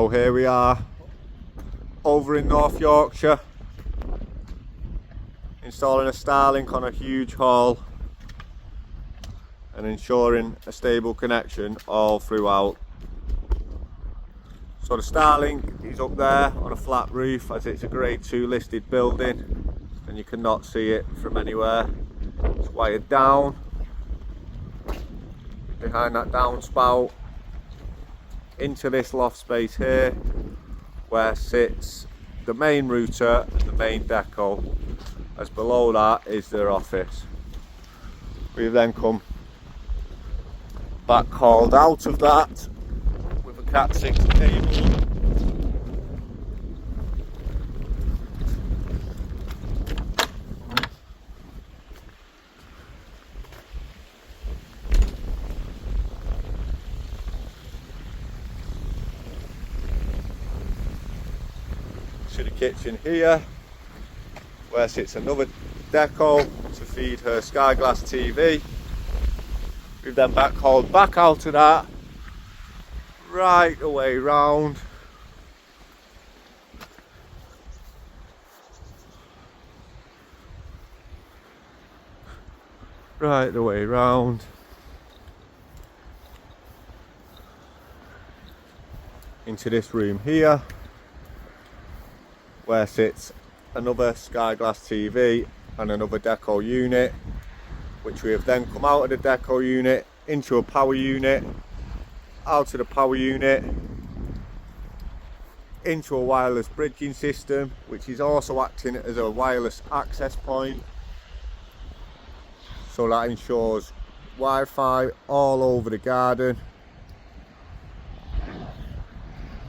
So here we are over in North Yorkshire, installing a Starlink on a huge hall and ensuring a stable connection all throughout. So the Starlink is up there on a flat roof, as it's a grade 2 listed building and you cannot see it from anywhere. It's wired down behind that downspout into this loft space here, where sits the main router and the main Deco, as below that is their office. We've then come back hauled out of that with a Cat 6 cable. To the kitchen here, where sits another Deco to feed her Skyglass TV. We've then hauled back out of that, right the way round, into this room here, where sits another Skyglass TV and another Deco unit, which we have then come out of the Deco unit into a power unit, out of the power unit into a wireless bridging system, which is also acting as a wireless access point, so that ensures Wi-Fi all over the garden,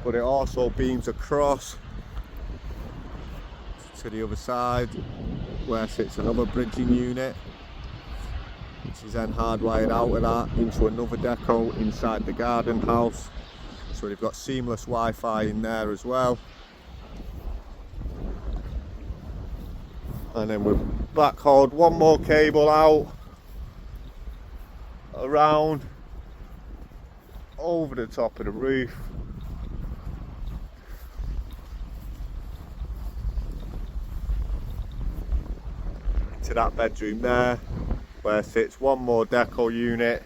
but it also beams across to the other side, where sits another bridging unit, which is then hardwired out of that into another Deco inside the garden house. So we've got seamless Wi-Fi in there as well. And then we've backhauled one more cable out, around, over the top of the roof, to that bedroom there, where sits one more Deco unit,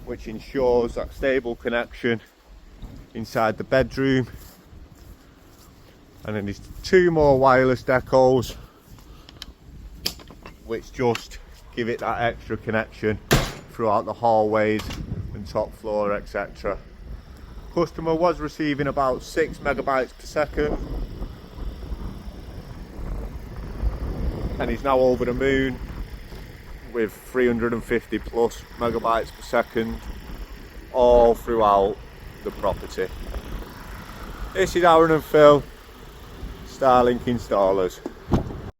which ensures that stable connection inside the bedroom. And then there's two more wireless Decos, which just give it that extra connection throughout the hallways and top floor, etc. Customer was receiving about 6 megabytes per second, and he's now over the moon with 350 plus megabytes per second all throughout the property. This is Aaron and Phil, Starlink Installers.